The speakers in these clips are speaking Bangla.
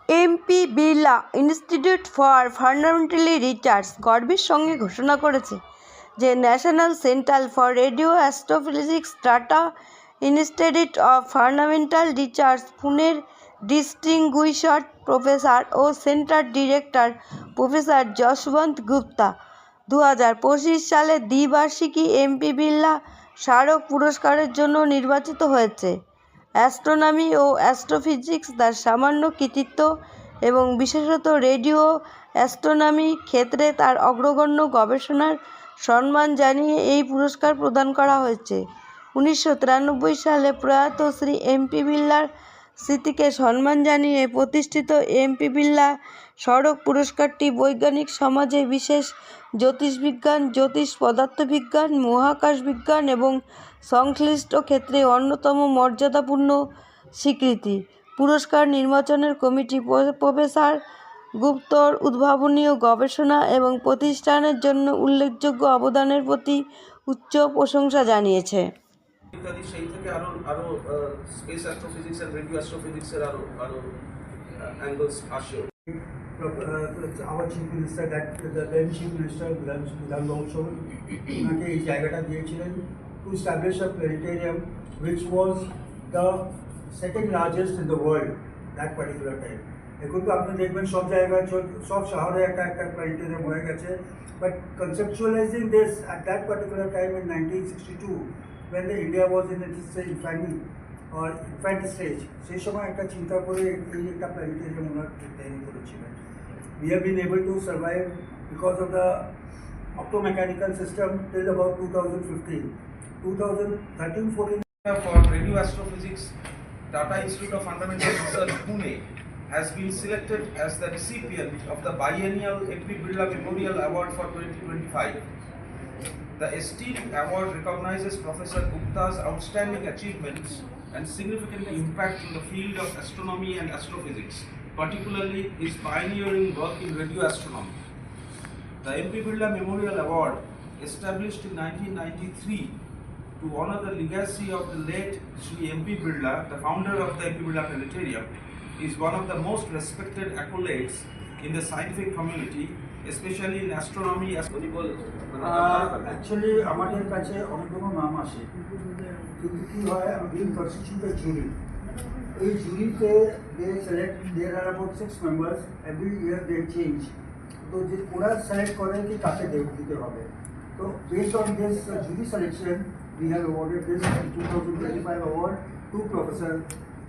MP Birla institute for fundamental research গর্বের সঙ্গে ঘোষণা করেছে যে national centre for radio astrophysics Tata institute of fundamental research পুনের ডিস্টিংগুইশড প্রফেসর ও centre director professor Yashwant Gupta 2025 সালের দ্বিবার্ষিকী এমপি বিড়লা স্মারক পুরস্কারের জন্য নির্বাচিত হয়েছে। অ্যাস্ট্রোনমি ও অ্যাস্ট্রোফিজিক্স তার সামান্য কৃতিত্ব এবং বিশেষত রেডিও অ্যাস্ট্রোনমি ক্ষেত্রে তার অগ্রগণ্য গবেষণার সম্মান জানিয়ে এই পুরস্কার প্রদান করা হয়েছে। 1993 সালে প্রয়াত শ্রী এমপি বিড়লার স্মৃতিকে সম্মান জানিয়ে প্রতিষ্ঠিত এমপি বিড়লা স্মারক পুরস্কারটি বৈজ্ঞানিক সমাজে বিশেষ জ্যোতিষবিজ্ঞান, জ্যোতিষ পদার্থবিজ্ঞান, মহাকাশ বিজ্ঞান এবং সংশ্লিষ্ট ক্ষেত্রে অন্যতম মর্যাদাপূর্ণ স্বীকৃতি। পুরস্কার নির্বাচনের কমিটি প্রফেসর গুপ্তর উদ্ভাবনীয় গবেষণা এবং প্রতিষ্ঠানের জন্য উল্লেখযোগ্য অবদানের প্রতি উচ্চ প্রশংসা জানিয়েছে। ইত্যাদি সেই থেকে আরো স্পেস অ্যাস্ট্রোফিজিক্স আর রেডিও অ্যাস্ট্রোফিজিক্স এর আরো অ্যাঙ্গেলস আসে। Our chief minister, that the then chief minister Bilal Longshore, ওনাকে এই জায়গাটা দিয়েছিলেন to establish a planetarium which was the second largest in the world that particular time. এখন তো আপনি দেখবেন সব জায়গায় সব শহরে একটা প্ল্যানেটেরিয়াম হয়ে গেছে, but conceptualizing this at that particular time in 1962 when the India was in its infant stage, সেই সময় একটা চিন্তা করে এই একটা প্ল্যানেটেরিয়াম ওনার তৈরি করেছিলেন। We have been able to survive because of the optomechanical system till about 2015. 2013-14 For radio astrophysics, Tata Institute of Fundamental Research Pune has been selected as the recipient of the biennial MP Birdla Memorial Award for 2025. The esteemed award recognizes Professor Gupta's outstanding achievements and significant impact in the field of astronomy and astrophysics, particularly his pioneering work in radio astronomy. The MP Birdla Memorial Award, established in 1993 to honor the legacy of the late Sri MP Birdla, the founder of the MP Birdla Planetarium, is one of the most respected accolades in the scientific community, especially in astronomy. Actually, আমাদের কাছে অনেকগুলো নাম আসে, কিন্তু কি হয়, আমি বিং কনস্টিটিউটেড জুরি, এই জুরিতে there are about 6 members, every year they change, তো যে ওরা সিলেক্ট করে কি কাকে দিতে হবে। তো based on this jury selection, we have awarded this 2025 award to Professor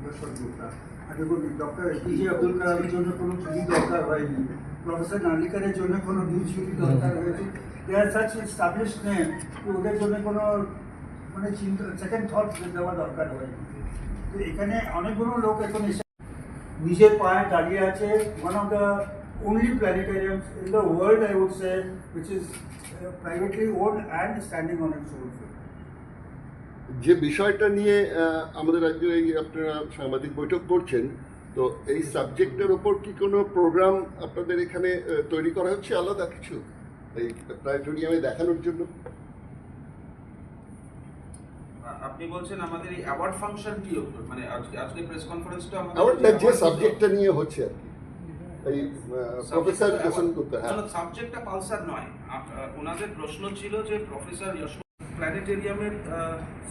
Yashwant Gupta. আর দেখুন, ডক্টর এপিজে আব্দুল কালামের জন্য কোনো জুরি দরকার হয়নি, প্রফেসর নার্লিকারের জন্য কোনো জুরি দরকার হয়েছে। দে আর সাচ এস্টাবলিশড নেম, ওদের জন্য কোনো মানে চিন্তা সেকেন্ড থট দেওয়া দরকার হয়নি। তো এখানে অনেকগুলো লোক এখন এসে নিজের পায়ে দাঁড়িয়ে আছে, one of the only planetariums in the world, I would say, which is privately owned and standing on its own feet. যে বিষয়টা নিয়ে আমাদের রাজ্যে এই আপনারা সাংবাদিক বৈঠক করছেন, তো এই সাবজেক্টের ওপর কি কোনো প্রোগ্রাম আপনাদের এখানে তৈরি করা হচ্ছে আলাদা কিছু এই প্ল্যানেটোরিয়ামে দেখানোর জন্য? আপনি বলছেন আমাদের এই অ্যাওয়ার্ড ফাংশনটি, মানে আজকে প্রেস কনফারেন্সটা আমাদের যে সাবজেক্টটা নিয়ে হচ্ছে আর কি, এই প্রফেসর যশবন্ত গুপ্তা, হ্যাঁ, সাবজেক্টটা পালসার নয়। ওনাদের প্রশ্ন ছিল যে প্রফেসর যশবন্ত প্ল্যানেটেরিয়ামের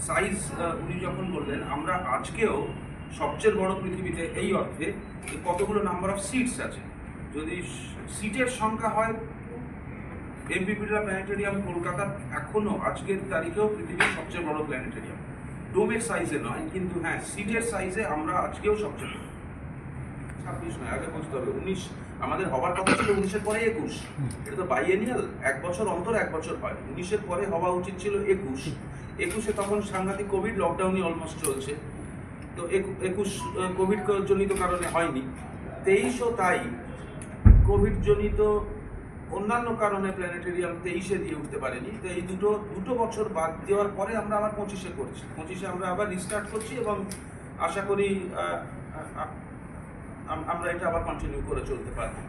সাইজ উনি যখন বললেন, আমরা আজকেও সবচেয়ে বড় পৃথিবীতে এই অর্থে কতগুলো নাম্বার অফ সিটস আছে, যদি সিটের সংখ্যা হয়, এমপি বিড়লা প্ল্যানেটেরিয়াম কলকাতা এখনও আজকের তারিখেও পৃথিবীর সবচেয়ে বড় প্ল্যানেটেরিয়াম। ডোমের সাইজে নয়, কিন্তু হ্যাঁ সিটের সাইজে আমরা আজকেও সবচেয়ে বড়। 26 নয়, আগে বুঝতে হবে 19, আমাদের হওয়ার কথা ছিল 19-এর পরে 21, এটা তো বাইএনিয়াল, 1 বছর অন্তর 1 বছর হয়। 19-এর পরে হওয়া উচিত ছিল 21-এ তখন সাংঘাতিক কোভিড লকডাউনই অলমোস্ট চলছে, তো 21 কোভিড জনিত কারণে হয়নি। 23ও তাই, কোভিড জনিত অন্যান্য কারণে প্ল্যানেটেরিয়াম 23-এ দিয়ে উঠতে পারেনি। তো এই দুটো বছর বাদ দেওয়ার পরে আমরা আবার 25-এ করছি, 25-এ আমরা আবার রিস্টার্ট করছি এবং আশা করি আমরা এটা আবার কন্টিনিউ করে চলতে পারবো।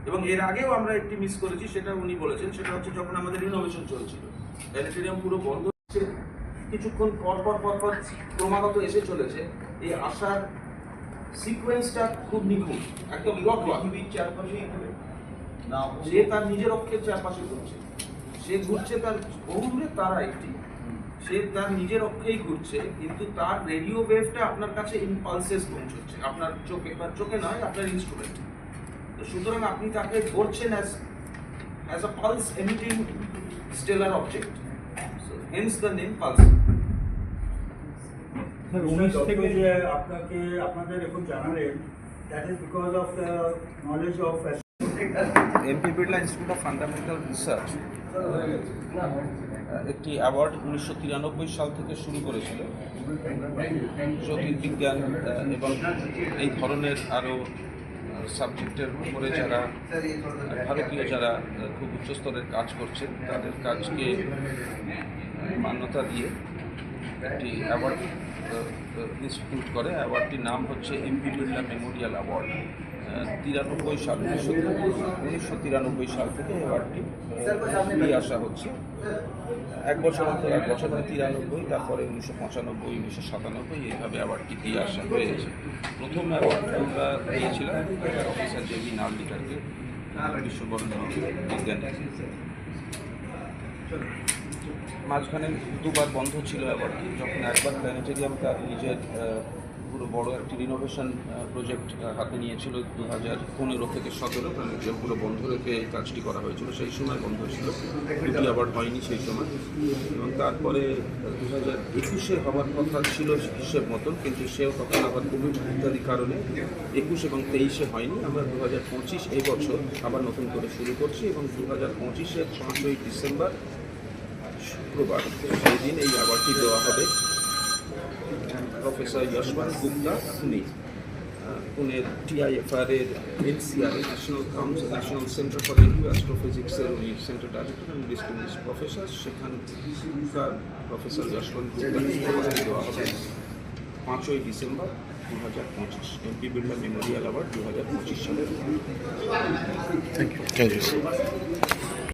এবং এর আগেও আমরা একটি মিস করেছি, সেটা উনি বলেছেন, সেটা হচ্ছে যখন আমাদের ইনোভেশন চলছিল, প্ল্যানেটেরিয়াম পুরো বন্ধ হচ্ছে, কিছুক্ষণ পর ক্রমাগত এসে চলেছে। এই আসার সিকোয়েন্সটা খুব নিখুঁত, একদম ক্লকওয়ার্ক। পৃথিবীর চারপাশেই ঘুরে না, সে তার নিজের অক্ষের চারপাশে ঘুরছে, সে ঘুরছে তার বহুদূরে তারা একটি, সে তার নিজের অক্ষেই ঘুরছে, কিন্তু তার রেডিও ওয়েভটা আপনার কাছে ইম্পালসেস পৌঁছচ্ছে, আপনার চোখে বা চোখে নয়, আপনার ইনস্ট্রুমেন্ট। তো সুতরাং আপনি তাকে ধরছেন as a pulse emitting stellar object, hence the name pulse. যে আপনাকে আপনাদের এখন জানালেন, that is because of the knowledge of MP Birla institute of fundamental research একটি অ্যাওয়ার্ড 1993 সাল থেকে শুরু করেছিল জ্যোতির্বিজ্ঞান এবং এই ধরনের আরও সাবজেক্টের উপরে যারা ভারতীয় যারা খুব উচ্চস্তরের কাজ করছেন তাদের কাজকে মান্যতা দিয়ে একটি অ্যাওয়ার্ড ইনস্টিটিউট করে। অ্যাওয়ার্ডটির নাম হচ্ছে এমপি বিড়লা মেমোরিয়াল অ্যাওয়ার্ড। 1993 সাল থেকে অ্যাওয়ার্ডটি নিয়ে আসা হচ্ছে। এক বছর অন্তর এক বছর, 93, তারপরে 1995, 1997 এইভাবে অ্যাওয়ার্ডটি দিয়ে আসা হয়েছে। প্রথম অ্যাওয়ার্ড আমরা দিয়েছিলাম প্রফেসর জেবি নার্লিকারকে, বিশ্ববরণ্য বিজ্ঞানী। মাঝখানে দুবার বন্ধ ছিল অ্যাওয়ার্ডটি, যখন একবার প্ল্যানেটেরিয়াম তার নিজের পুরো বড় একটি রিনোভেশন প্রজেক্ট হাতে নিয়েছিল 2015 থেকে 17, প্ল্যানেটেরিয়ামগুলো বন্ধ রেখে এই কাজটি করা হয়েছিল, সেই সময় বন্ধ ছিল, দুটি অ্যাওয়ার্ড হয়নি সেই সময়। এবং তারপরে 2021-এ হওয়ার কথা ছিল হিসেব মতন, কিন্তু সেও তখন আবার কোভিড ইত্যাদি কারণে 21 এবং 23-এ হয়নি। আমরা 2025 এই বছর আবার নতুন করে শুরু করছি এবং 2025-এর 5ই ডিসেম্বর শুক্রবার সেই দিন এই অ্যাওয়ার্ডটি দেওয়া হবে প্রফেসর যশবন্ত গুপ্তা পুনের TIFR-এর NCR national centre for radio অ্যাস্ট্রোফিজিক্সের উনি সেন্টার ডাইরেক্টর এবং ডিস্টিংগুইশড প্রফেসর। সেখানকার প্রফেসর যশবন্ত গুপ্তাকে দেওয়া হবে 5ই December 2025 MP Birla memorial award 2025 সালের। Thank you.